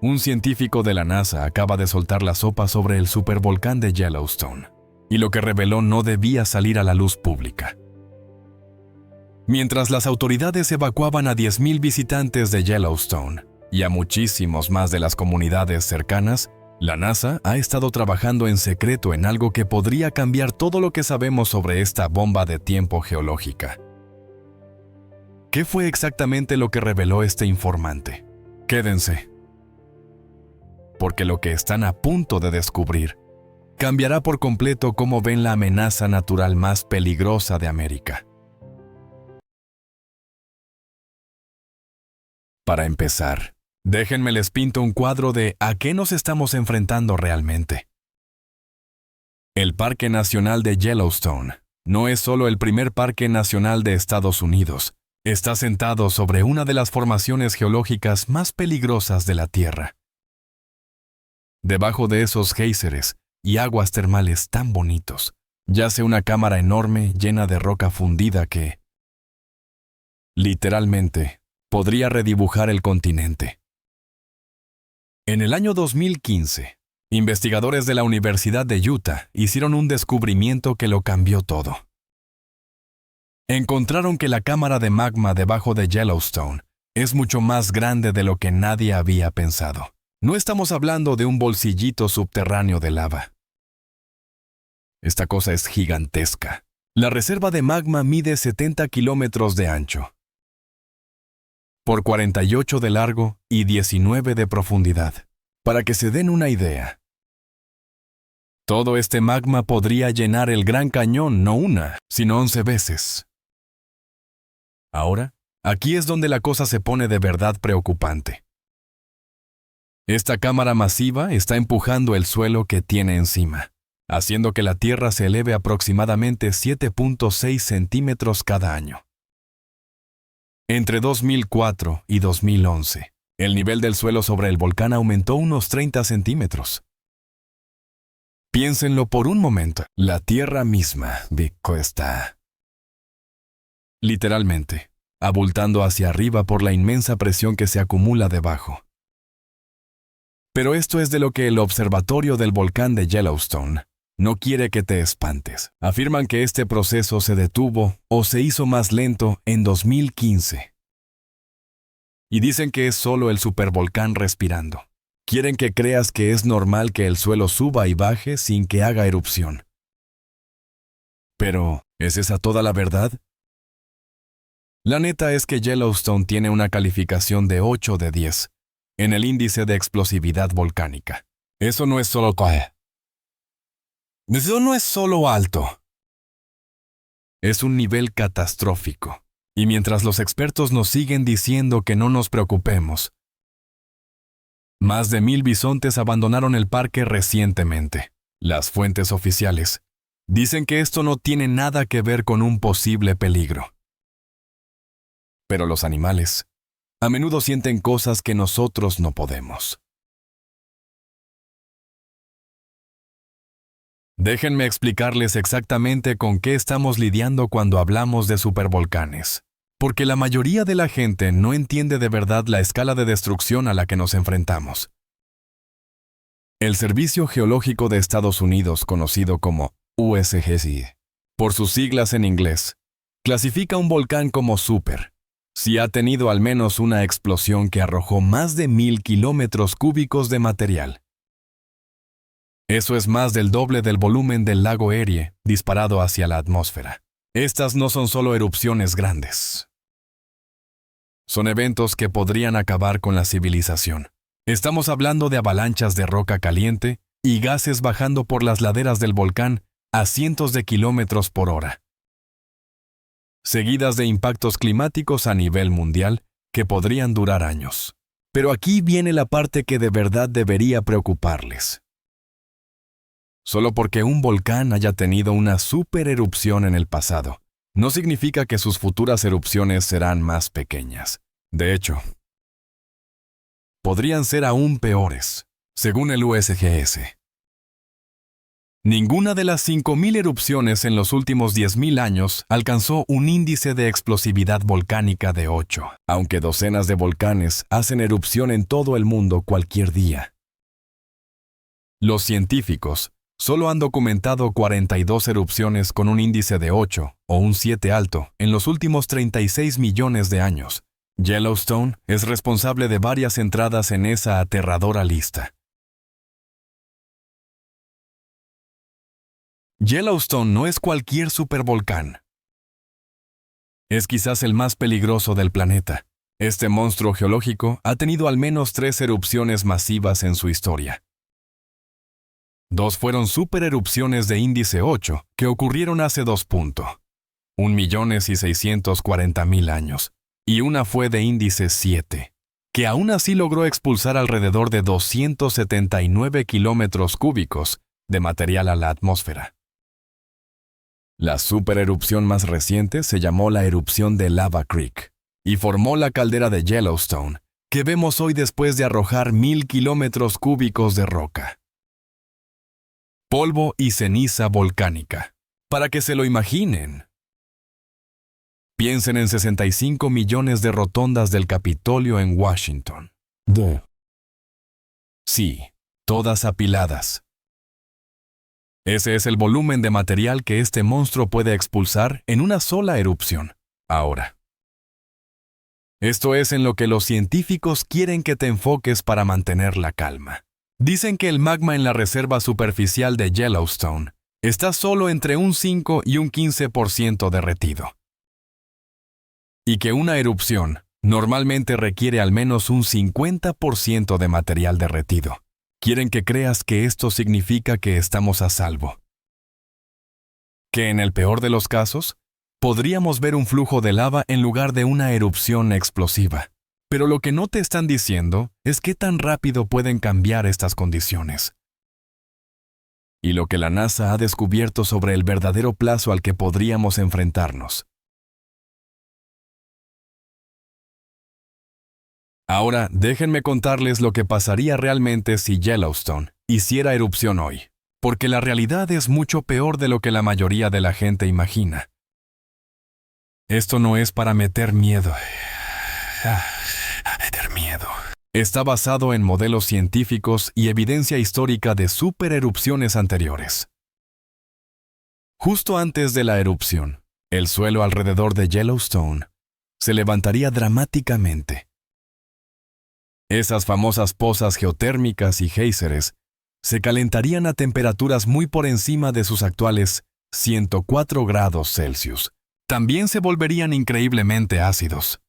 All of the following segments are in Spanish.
Un científico de la NASA acaba de soltar la sopa sobre el supervolcán de Yellowstone, y lo que reveló no debía salir a la luz pública. Mientras las autoridades evacuaban a 10,000 visitantes de Yellowstone y a muchísimos más de las comunidades cercanas, la NASA ha estado trabajando en secreto en algo que podría cambiar todo lo que sabemos sobre esta bomba de tiempo geológica. ¿Qué fue exactamente lo que reveló este informante? Quédense, porque lo que están a punto de descubrir cambiará por completo cómo ven la amenaza natural más peligrosa de América. Para empezar, déjenme les pinto un cuadro de a qué nos estamos enfrentando realmente. El Parque Nacional de Yellowstone no es solo el primer parque nacional de Estados Unidos, está sentado sobre una de las formaciones geológicas más peligrosas de la Tierra. Debajo de esos géiseres y aguas termales tan bonitos, yace una cámara enorme llena de roca fundida que, literalmente, podría redibujar el continente. En el año 2015, investigadores de la Universidad de Utah hicieron un descubrimiento que lo cambió todo. Encontraron que la cámara de magma debajo de Yellowstone es mucho más grande de lo que nadie había pensado. No estamos hablando de un bolsillito subterráneo de lava. Esta cosa es gigantesca. La reserva de magma mide 70 kilómetros de ancho, por 48 de largo y 19 de profundidad. Para que se den una idea, todo este magma podría llenar el Gran Cañón no una, sino 11 veces. Ahora, aquí es donde la cosa se pone de verdad preocupante. Esta cámara masiva está empujando el suelo que tiene encima, haciendo que la Tierra se eleve aproximadamente 7.6 centímetros cada año. Entre 2004 y 2011, el nivel del suelo sobre el volcán aumentó unos 30 centímetros. Piénsenlo por un momento. La Tierra misma, está literalmente abultando hacia arriba por la inmensa presión que se acumula debajo. Pero esto es de lo que el observatorio del volcán de Yellowstone no quiere que te espantes. Afirman que este proceso se detuvo o se hizo más lento en 2015. Y dicen que es solo el supervolcán respirando. Quieren que creas que es normal que el suelo suba y baje sin que haga erupción. Pero, ¿es esa toda la verdad? La neta es que Yellowstone tiene una calificación de 8 de 10 en el índice de explosividad volcánica. Eso no es solo Eso no es solo alto. Es un nivel catastrófico. Y mientras los expertos nos siguen diciendo que no nos preocupemos, más de 1,000 bisontes abandonaron el parque recientemente. Las fuentes oficiales dicen que esto no tiene nada que ver con un posible peligro. Pero los animales a menudo sienten cosas que nosotros no podemos. Déjenme explicarles exactamente con qué estamos lidiando cuando hablamos de supervolcanes, porque la mayoría de la gente no entiende de verdad la escala de destrucción a la que nos enfrentamos. El Servicio Geológico de Estados Unidos, conocido como USGS, por sus siglas en inglés, clasifica un volcán como super si ha tenido al menos una explosión que arrojó más de 1,000 kilómetros cúbicos de material. Eso es más del doble del volumen del lago Erie disparado hacia la atmósfera. Estas no son solo erupciones grandes. Son eventos que podrían acabar con la civilización. Estamos hablando de avalanchas de roca caliente y gases bajando por las laderas del volcán a cientos de kilómetros por hora, seguidas de impactos climáticos a nivel mundial que podrían durar años. Pero aquí viene la parte que de verdad debería preocuparles. Solo porque un volcán haya tenido una supererupción en el pasado, no significa que sus futuras erupciones serán más pequeñas. De hecho, podrían ser aún peores, según el USGS. Ninguna de las 5.000 erupciones en los últimos 10.000 años alcanzó un índice de explosividad volcánica de 8, aunque docenas de volcanes hacen erupción en todo el mundo cualquier día. Los científicos solo han documentado 42 erupciones con un índice de 8 o un 7 alto en los últimos 36 millones de años. Yellowstone es responsable de varias entradas en esa aterradora lista. Yellowstone no es cualquier supervolcán. Es quizás el más peligroso del planeta. Este monstruo geológico ha tenido al menos 3 erupciones masivas en su historia. 2 fueron supererupciones de índice 8 que ocurrieron hace 1.640.000 años, y una fue de índice 7, que aún así logró expulsar alrededor de 279 kilómetros cúbicos de material a la atmósfera. La supererupción más reciente se llamó la erupción de Lava Creek y formó la caldera de Yellowstone, que vemos hoy después de arrojar 1.000 kilómetros cúbicos de roca. Polvo y ceniza volcánica. Para que se lo imaginen. Piensen en 65 millones de rotondas del Capitolio en Washington. Sí, todas apiladas. Ese es el volumen de material que este monstruo puede expulsar en una sola erupción. Ahora. Esto es en lo que los científicos quieren que te enfoques para mantener la calma. Dicen que el magma en la reserva superficial de Yellowstone está solo entre un 5 y un 15% derretido. Y que una erupción normalmente requiere al menos un 50% de material derretido. Quieren que creas que esto significa que estamos a salvo. Que en el peor de los casos, podríamos ver un flujo de lava en lugar de una erupción explosiva. Pero lo que no te están diciendo es qué tan rápido pueden cambiar estas condiciones. Y lo que la NASA ha descubierto sobre el verdadero plazo al que podríamos enfrentarnos. Ahora, déjenme contarles lo que pasaría realmente si Yellowstone hiciera erupción hoy, porque la realidad es mucho peor de lo que la mayoría de la gente imagina. Esto no es para meter miedo. Está basado en modelos científicos y evidencia histórica de supererupciones anteriores. Justo antes de la erupción, el suelo alrededor de Yellowstone se levantaría dramáticamente. Esas famosas pozas geotérmicas y géiseres se calentarían a temperaturas muy por encima de sus actuales 104 grados Celsius. También se volverían increíblemente ácidos,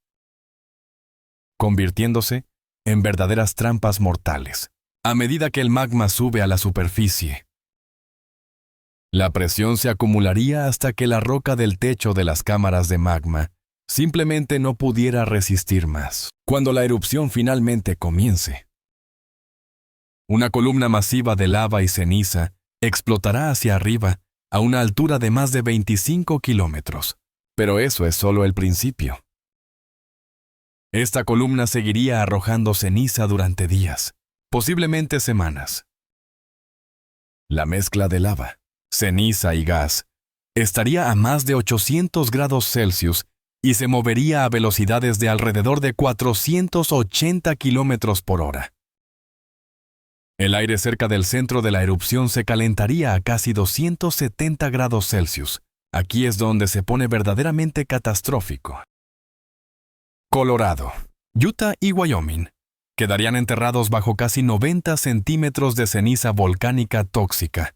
convirtiéndose en verdaderas trampas mortales, a medida que el magma sube a la superficie. La presión se acumularía hasta que la roca del techo de las cámaras de magma simplemente no pudiera resistir más. Cuando la erupción finalmente comience, una columna masiva de lava y ceniza explotará hacia arriba a una altura de más de 25 kilómetros. Pero eso es solo el principio. Esta columna seguiría arrojando ceniza durante días, posiblemente semanas. La mezcla de lava, ceniza y gas estaría a más de 800 grados Celsius y se movería a velocidades de alrededor de 480 kilómetros por hora. El aire cerca del centro de la erupción se calentaría a casi 270 grados Celsius. Aquí es donde se pone verdaderamente catastrófico. Colorado, Utah y Wyoming quedarían enterrados bajo casi 90 centímetros de ceniza volcánica tóxica.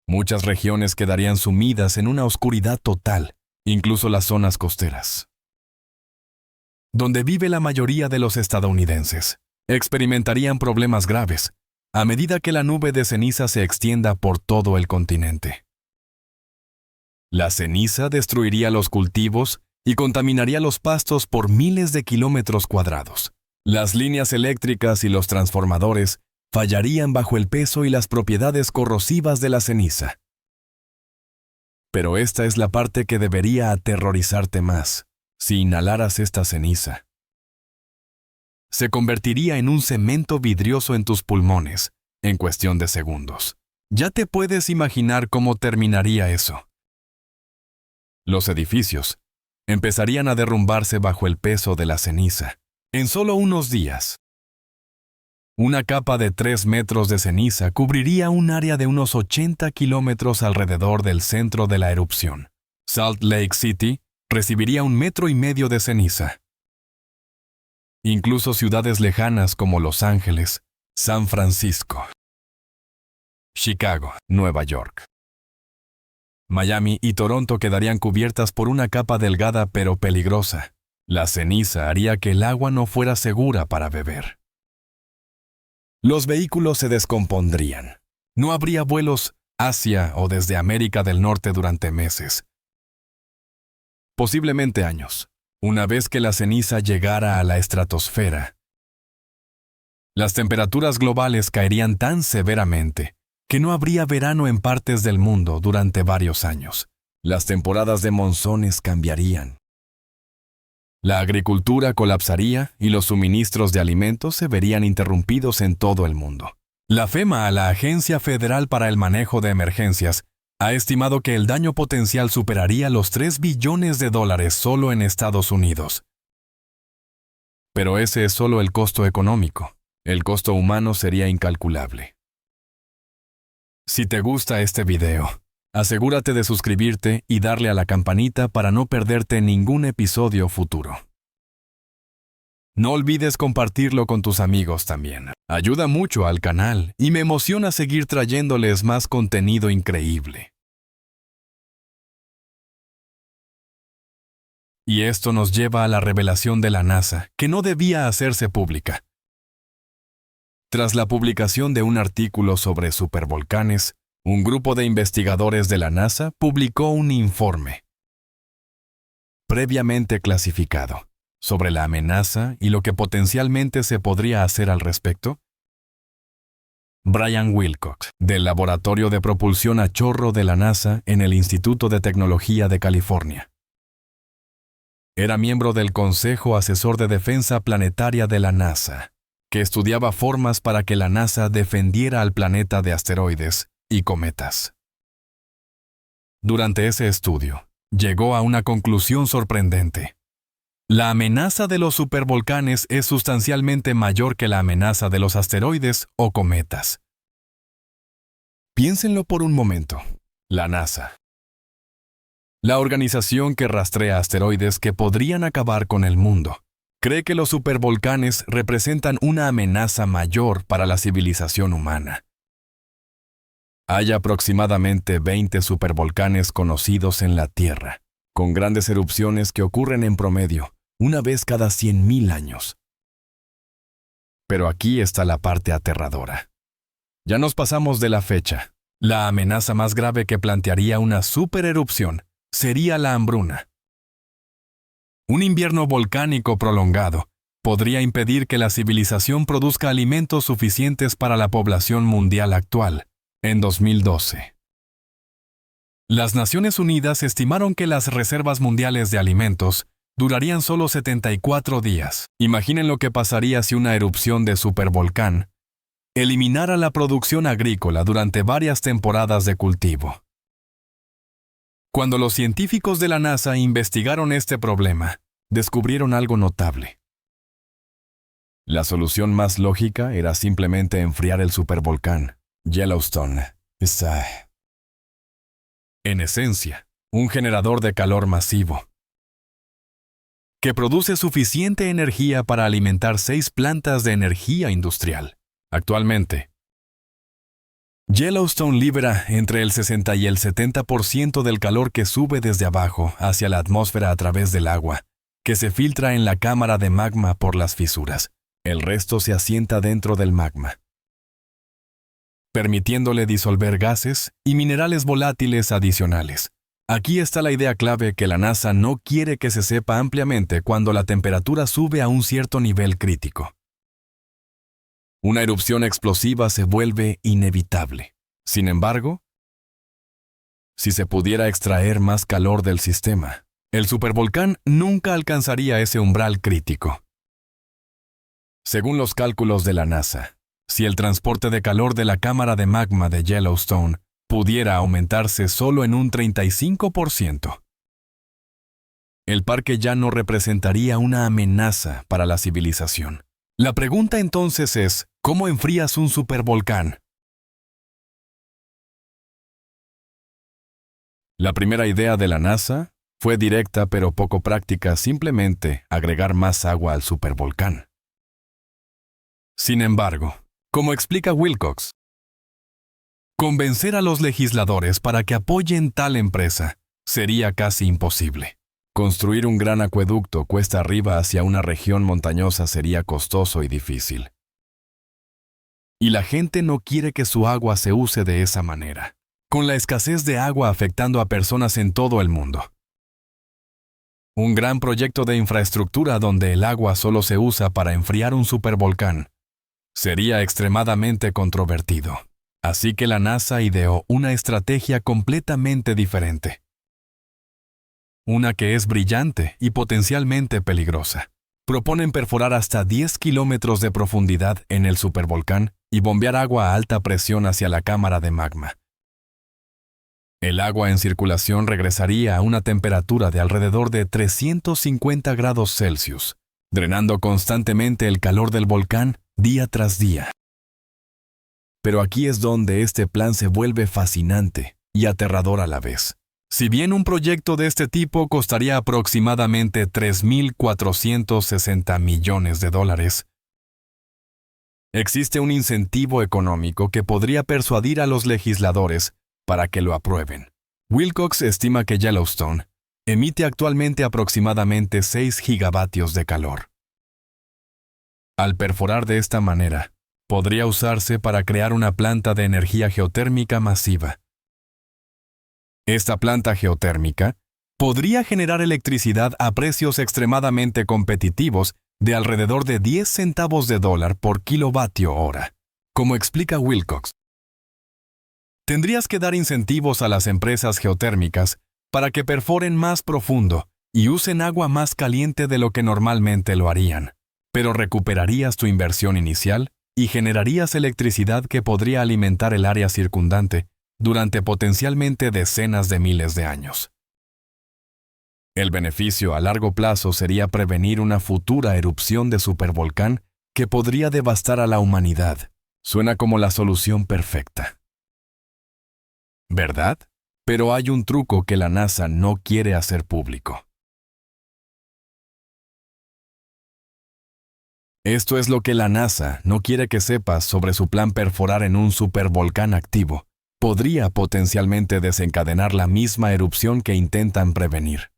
Muchas regiones quedarían sumidas en una oscuridad total, incluso las zonas costeras, donde vive la mayoría de los estadounidenses, experimentarían problemas graves a medida que la nube de ceniza se extienda por todo el continente. La ceniza destruiría los cultivos y contaminaría los pastos por miles de kilómetros cuadrados. Las líneas eléctricas y los transformadores fallarían bajo el peso y las propiedades corrosivas de la ceniza. Pero esta es la parte que debería aterrorizarte más. Si inhalaras esta ceniza, se convertiría en un cemento vidrioso en tus pulmones en cuestión de segundos. Ya te puedes imaginar cómo terminaría eso. Los edificios empezarían a derrumbarse bajo el peso de la ceniza. En solo unos días, una capa de 3 metros de ceniza cubriría un área de unos 80 kilómetros alrededor del centro de la erupción. Salt Lake City recibiría 1,5 metros de ceniza. Incluso ciudades lejanas como Los Ángeles, San Francisco, Chicago, Nueva York, Miami y Toronto quedarían cubiertas por una capa delgada pero peligrosa. La ceniza haría que el agua no fuera segura para beber. Los vehículos se descompondrían. No habría vuelos hacia o desde América del Norte durante meses. Posiblemente años. Una vez que la ceniza llegara a la estratosfera, las temperaturas globales caerían tan severamente que no habría verano en partes del mundo durante varios años. Las temporadas de monzones cambiarían. La agricultura colapsaría y los suministros de alimentos se verían interrumpidos en todo el mundo. La FEMA, la Agencia Federal para el Manejo de Emergencias, ha estimado que el daño potencial superaría los $3 billones solo en Estados Unidos. Pero ese es solo el costo económico. El costo humano sería incalculable. Si te gusta este video, asegúrate de suscribirte y darle a la campanita para no perderte ningún episodio futuro. No olvides compartirlo con tus amigos también. Ayuda mucho al canal y me emociona seguir trayéndoles más contenido increíble. Y esto nos lleva a la revelación de la NASA, que no debía hacerse pública. Tras la publicación de un artículo sobre supervolcanes, un grupo de investigadores de la NASA publicó un informe previamente clasificado sobre la amenaza y lo que potencialmente se podría hacer al respecto. Brian Wilcox, del Laboratorio de Propulsión a Chorro de la NASA en el Instituto de Tecnología de California. Era miembro del Consejo Asesor de Defensa Planetaria de la NASA, que estudiaba formas para que la NASA defendiera al planeta de asteroides y cometas. Durante ese estudio, llegó a una conclusión sorprendente. La amenaza de los supervolcanes es sustancialmente mayor que la amenaza de los asteroides o cometas. Piénsenlo por un momento. La NASA, la organización que rastrea asteroides que podrían acabar con el mundo, cree que los supervolcanes representan una amenaza mayor para la civilización humana. Hay aproximadamente 20 supervolcanes conocidos en la Tierra, con grandes erupciones que ocurren en promedio una vez cada 100,000 años. Pero aquí está la parte aterradora. Ya nos pasamos de la fecha. La amenaza más grave que plantearía una supererupción sería la hambruna. Un invierno volcánico prolongado podría impedir que la civilización produzca alimentos suficientes para la población mundial actual. En 2012, las Naciones Unidas estimaron que las reservas mundiales de alimentos durarían solo 74 días. Imaginen lo que pasaría si una erupción de supervolcán eliminara la producción agrícola durante varias temporadas de cultivo. Cuando los científicos de la NASA investigaron este problema, descubrieron algo notable. La solución más lógica era simplemente enfriar el supervolcán Yellowstone. En esencia, un generador de calor masivo que produce suficiente energía para alimentar 6 plantas de energía industrial. Actualmente, Yellowstone libera entre el 60 y el 70% del calor que sube desde abajo hacia la atmósfera a través del agua, que se filtra en la cámara de magma por las fisuras. El resto se asienta dentro del magma, permitiéndole disolver gases y minerales volátiles adicionales. Aquí está la idea clave que la NASA no quiere que se sepa ampliamente cuando la temperatura sube a un cierto nivel crítico. Una erupción explosiva se vuelve inevitable. Sin embargo, si se pudiera extraer más calor del sistema, el supervolcán nunca alcanzaría ese umbral crítico. Según los cálculos de la NASA, Si el transporte de calor de la cámara de magma de Yellowstone pudiera aumentarse solo en un 35%, el parque ya no representaría una amenaza para la civilización. La pregunta entonces es, ¿cómo enfrías un supervolcán? La primera idea de la NASA fue directa pero poco práctica, simplemente agregar más agua al supervolcán. Sin embargo, como explica Wilcox, convencer a los legisladores para que apoyen tal empresa sería casi imposible. Construir un gran acueducto cuesta arriba hacia una región montañosa sería costoso y difícil. Y la gente no quiere que su agua se use de esa manera, con la escasez de agua afectando a personas en todo el mundo. Un gran proyecto de infraestructura donde el agua solo se usa para enfriar un supervolcán sería extremadamente controvertido. Así que la NASA ideó una estrategia completamente diferente. Una que es brillante y potencialmente peligrosa. Proponen perforar hasta 10 kilómetros de profundidad en el supervolcán y bombear agua a alta presión hacia la cámara de magma. El agua en circulación regresaría a una temperatura de alrededor de 350 grados Celsius, drenando constantemente el calor del volcán día tras día. Pero aquí es donde este plan se vuelve fascinante y aterrador a la vez. Si bien un proyecto de este tipo costaría aproximadamente $3.460 millones, existe un incentivo económico que podría persuadir a los legisladores para que lo aprueben. Wilcox estima que Yellowstone emite actualmente aproximadamente 6 gigavatios de calor. Al perforar de esta manera, podría usarse para crear una planta de energía geotérmica masiva. Esta planta geotérmica podría generar electricidad a precios extremadamente competitivos de alrededor de 10 centavos de dólar por kilovatio hora. Como explica Wilcox, tendrías que dar incentivos a las empresas geotérmicas para que perforen más profundo y usen agua más caliente de lo que normalmente lo harían, pero recuperarías tu inversión inicial y generarías electricidad que podría alimentar el área circundante durante potencialmente decenas de miles de años. El beneficio a largo plazo sería prevenir una futura erupción de supervolcán que podría devastar a la humanidad. Suena como la solución perfecta, ¿verdad? Pero hay un truco que la NASA no quiere hacer público. Esto es lo que la NASA no quiere que sepas sobre su plan. Perforar en un supervolcán activo podría potencialmente desencadenar la misma erupción que intentan prevenir.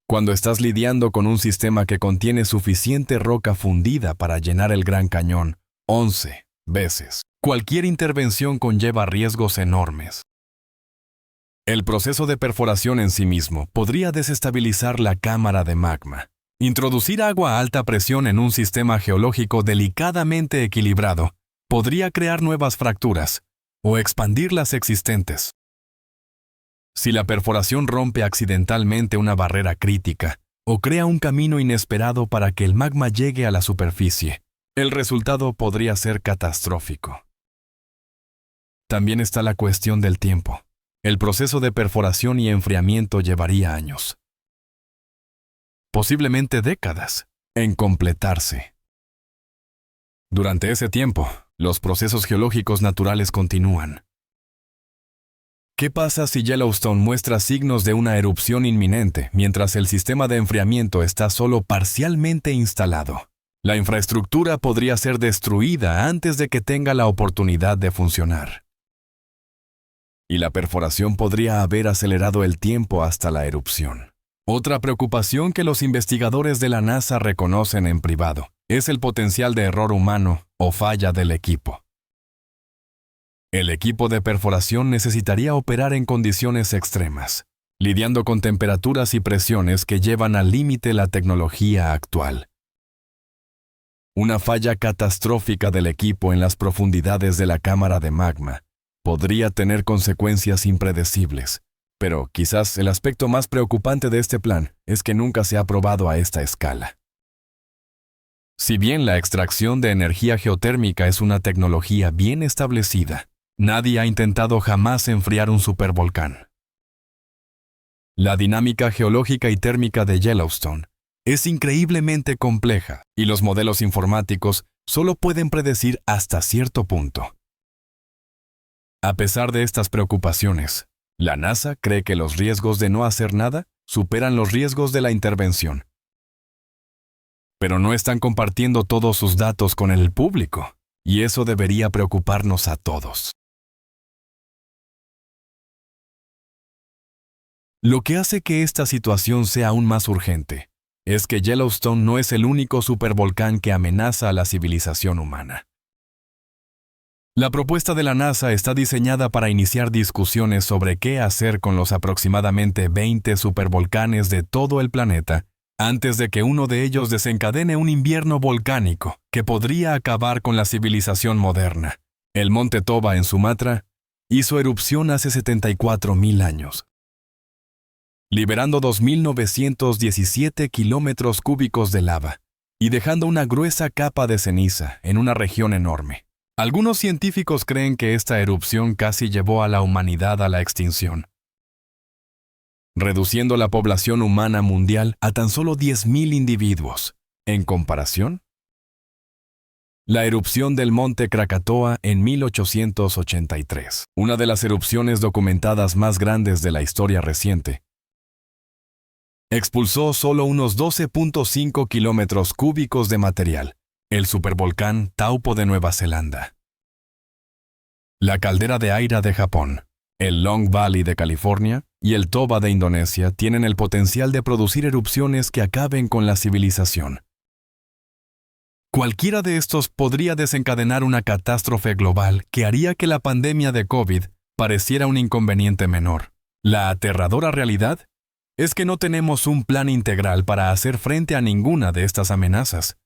Cuando estás lidiando con un sistema que contiene suficiente roca fundida para llenar el Gran Cañón 11 veces, cualquier intervención conlleva riesgos enormes. El proceso de perforación en sí mismo podría desestabilizar la cámara de magma. Introducir agua a alta presión en un sistema geológico delicadamente equilibrado podría crear nuevas fracturas o expandir las existentes. Si la perforación rompe accidentalmente una barrera crítica o crea un camino inesperado para que el magma llegue a la superficie, el resultado podría ser catastrófico. También está la cuestión del tiempo. El proceso de perforación y enfriamiento llevaría años, posiblemente décadas, en completarse. Durante ese tiempo, los procesos geológicos naturales continúan. ¿Qué pasa si Yellowstone muestra signos de una erupción inminente mientras el sistema de enfriamiento está solo parcialmente instalado? La infraestructura podría ser destruida antes de que tenga la oportunidad de funcionar. Y la perforación podría haber acelerado el tiempo hasta la erupción. Otra preocupación que los investigadores de la NASA reconocen en privado es el potencial de error humano o falla del equipo. El equipo de perforación necesitaría operar en condiciones extremas, lidiando con temperaturas y presiones que llevan al límite la tecnología actual. Una falla catastrófica del equipo en las profundidades de la cámara de magma podría tener consecuencias impredecibles. Pero quizás el aspecto más preocupante de este plan es que nunca se ha probado a esta escala. Si bien la extracción de energía geotérmica es una tecnología bien establecida, nadie ha intentado jamás enfriar un supervolcán. La dinámica geológica y térmica de Yellowstone es increíblemente compleja y los modelos informáticos solo pueden predecir hasta cierto punto. A pesar de estas preocupaciones, la NASA cree que los riesgos de no hacer nada superan los riesgos de la intervención. Pero no están compartiendo todos sus datos con el público, y eso debería preocuparnos a todos. Lo que hace que esta situación sea aún más urgente es que Yellowstone no es el único supervolcán que amenaza a la civilización humana. La propuesta de la NASA está diseñada para iniciar discusiones sobre qué hacer con los aproximadamente 20 supervolcanes de todo el planeta antes de que uno de ellos desencadene un invierno volcánico que podría acabar con la civilización moderna. El monte Toba en Sumatra hizo erupción hace 74.000 años, liberando 2.917 kilómetros cúbicos de lava y dejando una gruesa capa de ceniza en una región enorme. Algunos científicos creen que esta erupción casi llevó a la humanidad a la extinción, reduciendo la población humana mundial a tan solo 10.000 individuos. En comparación, la erupción del monte Krakatoa en 1883, una de las erupciones documentadas más grandes de la historia reciente, expulsó solo unos 12.5 kilómetros cúbicos de material, el supervolcán Taupo de Nueva Zelanda. La caldera de Aira de Japón, el Long Valley de California y el Toba de Indonesia tienen el potencial de producir erupciones que acaben con la civilización. Cualquiera de estos podría desencadenar una catástrofe global que haría que la pandemia de COVID pareciera un inconveniente menor. La aterradora realidad es que no tenemos un plan integral para hacer frente a ninguna de estas amenazas.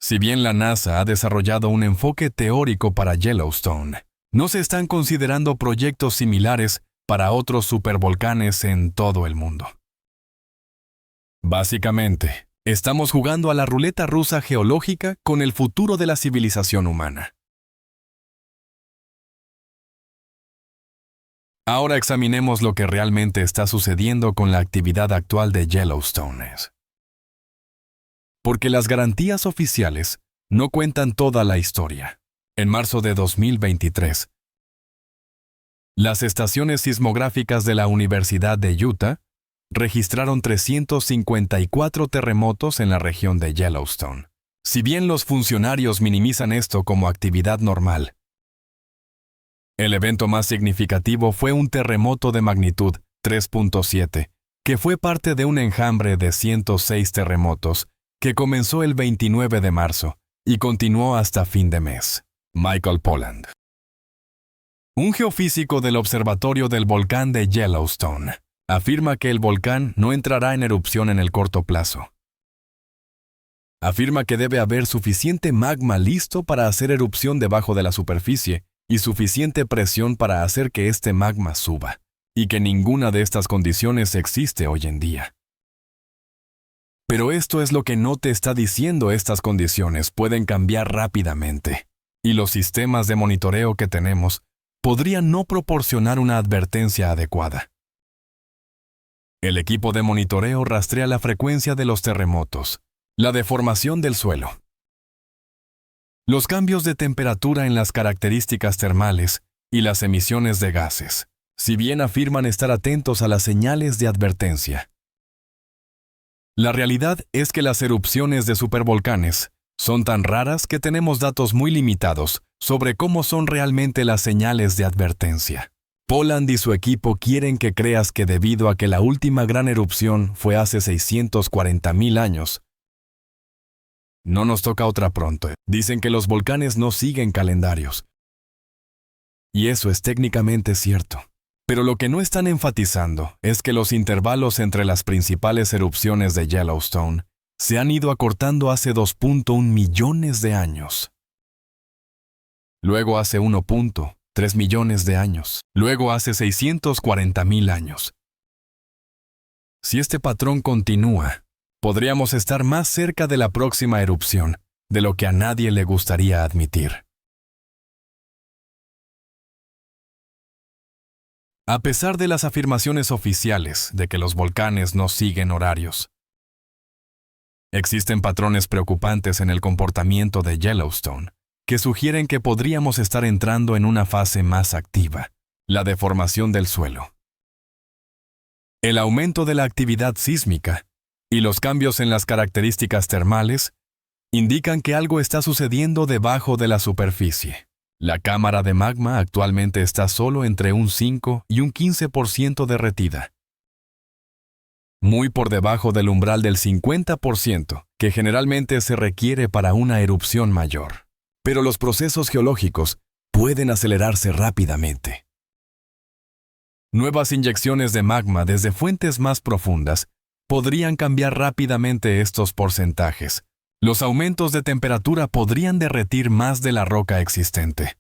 Si bien la NASA ha desarrollado un enfoque teórico para Yellowstone, no se están considerando proyectos similares para otros supervolcanes en todo el mundo. Básicamente, estamos jugando a la ruleta rusa geológica con el futuro de la civilización humana. Ahora examinemos lo que realmente está sucediendo con la actividad actual de Yellowstone. Porque las garantías oficiales no cuentan toda la historia. En marzo de 2023, las estaciones sismográficas de la Universidad de Utah registraron 354 terremotos en la región de Yellowstone. Si bien los funcionarios minimizan esto como actividad normal, el evento más significativo fue un terremoto de magnitud 3.7, que fue parte de un enjambre de 106 terremotos que comenzó el 29 de marzo y continuó hasta fin de mes. Michael Pollan, un geofísico del Observatorio del Volcán de Yellowstone, afirma que el volcán no entrará en erupción en el corto plazo. Afirma que debe haber suficiente magma listo para hacer erupción debajo de la superficie y suficiente presión para hacer que este magma suba, y que ninguna de estas condiciones existe hoy en día. Pero esto es lo que no te está diciendo. Estas condiciones pueden cambiar rápidamente, y los sistemas de monitoreo que tenemos podrían no proporcionar una advertencia adecuada. El equipo de monitoreo rastrea la frecuencia de los terremotos, la deformación del suelo, los cambios de temperatura en las características termales y las emisiones de gases, si bien afirman estar atentos a las señales de advertencia. La realidad es que las erupciones de supervolcanes son tan raras que tenemos datos muy limitados sobre cómo son realmente las señales de advertencia. Pollan y su equipo quieren que creas que debido a que la última gran erupción fue hace 640.000 años, no nos toca otra pronto. Dicen que los volcanes no siguen calendarios. Y eso es técnicamente cierto. Pero lo que no están enfatizando es que los intervalos entre las principales erupciones de Yellowstone se han ido acortando hace 2.1 millones de años. Luego hace 1.3 millones de años. Luego hace 640.000 años. Si este patrón continúa, podríamos estar más cerca de la próxima erupción de lo que a nadie le gustaría admitir. A pesar de las afirmaciones oficiales de que los volcanes no siguen horarios, existen patrones preocupantes en el comportamiento de Yellowstone que sugieren que podríamos estar entrando en una fase más activa, la deformación del suelo. El aumento de la actividad sísmica y los cambios en las características termales indican que algo está sucediendo debajo de la superficie. La cámara de magma actualmente está solo entre un 5 y un 15% derretida, muy por debajo del umbral del 50% que generalmente se requiere para una erupción mayor. Pero los procesos geológicos pueden acelerarse rápidamente. Nuevas inyecciones de magma desde fuentes más profundas podrían cambiar rápidamente estos porcentajes. Los aumentos de temperatura podrían derretir más de la roca existente.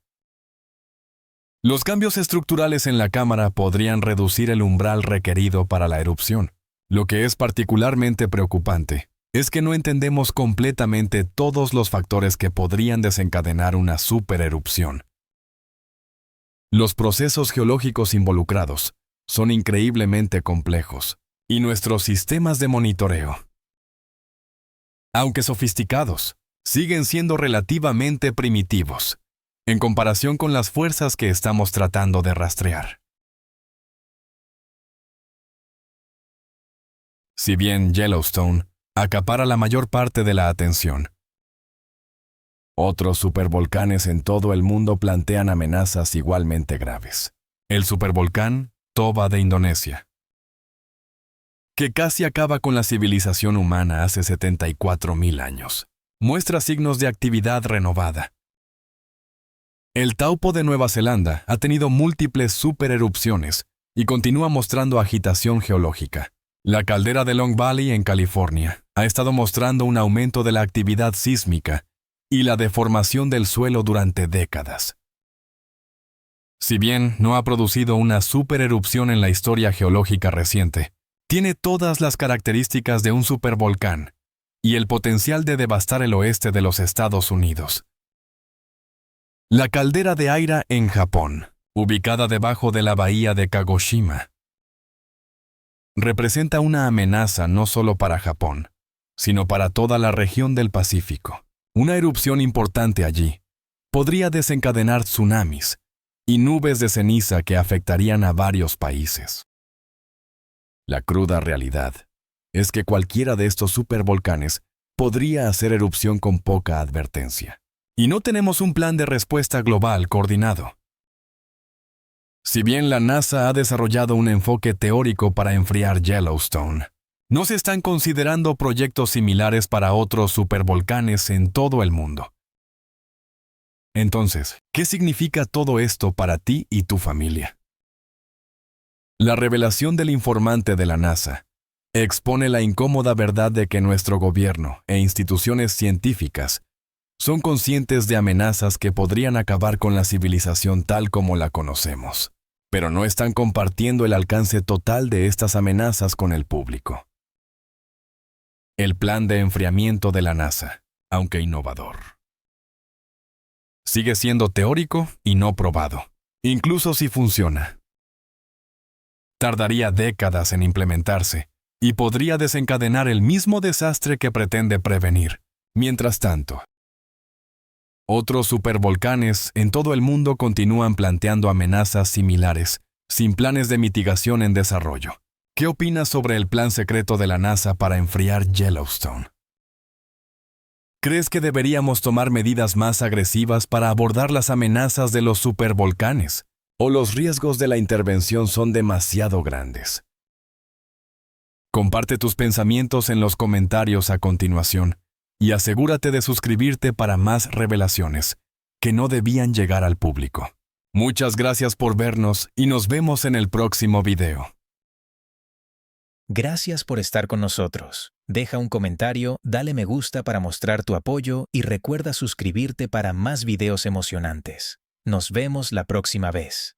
Los cambios estructurales en la cámara podrían reducir el umbral requerido para la erupción. Lo que es particularmente preocupante es que no entendemos completamente todos los factores que podrían desencadenar una supererupción. Los procesos geológicos involucrados son increíblemente complejos, y nuestros sistemas de monitoreo, aunque sofisticados, siguen siendo relativamente primitivos en comparación con las fuerzas que estamos tratando de rastrear. Si bien Yellowstone acapara la mayor parte de la atención, otros supervolcanes en todo el mundo plantean amenazas igualmente graves. El supervolcán Toba de Indonesia, que casi acaba con la civilización humana hace 74.000 años, muestra signos de actividad renovada. El Taupo de Nueva Zelanda ha tenido múltiples supererupciones y continúa mostrando agitación geológica. La caldera de Long Valley en California ha estado mostrando un aumento de la actividad sísmica y la deformación del suelo durante décadas. Si bien no ha producido una supererupción en la historia geológica reciente, tiene todas las características de un supervolcán y el potencial de devastar el oeste de los Estados Unidos. La caldera de Aira en Japón, ubicada debajo de la bahía de Kagoshima, representa una amenaza no solo para Japón, sino para toda la región del Pacífico. Una erupción importante allí podría desencadenar tsunamis y nubes de ceniza que afectarían a varios países. La cruda realidad es que cualquiera de estos supervolcanes podría hacer erupción con poca advertencia, y no tenemos un plan de respuesta global coordinado. Si bien la NASA ha desarrollado un enfoque teórico para enfriar Yellowstone, no se están considerando proyectos similares para otros supervolcanes en todo el mundo. Entonces, ¿qué significa todo esto para ti y tu familia? La revelación del informante de la NASA expone la incómoda verdad de que nuestro gobierno e instituciones científicas son conscientes de amenazas que podrían acabar con la civilización tal como la conocemos, pero no están compartiendo el alcance total de estas amenazas con el público. El plan de enfriamiento de la NASA, aunque innovador, sigue siendo teórico y no probado, incluso si funciona. Tardaría décadas en implementarse y podría desencadenar el mismo desastre que pretende prevenir. Mientras tanto, otros supervolcanes en todo el mundo continúan planteando amenazas similares, sin planes de mitigación en desarrollo. ¿Qué opinas sobre el plan secreto de la NASA para enfriar Yellowstone? ¿Crees que deberíamos tomar medidas más agresivas para abordar las amenazas de los supervolcanes? ¿O los riesgos de la intervención son demasiado grandes? Comparte tus pensamientos en los comentarios a continuación y asegúrate de suscribirte para más revelaciones que no debían llegar al público. Muchas gracias por vernos y nos vemos en el próximo video. Gracias por estar con nosotros. Deja un comentario, dale me gusta para mostrar tu apoyo y recuerda suscribirte para más videos emocionantes. Nos vemos la próxima vez.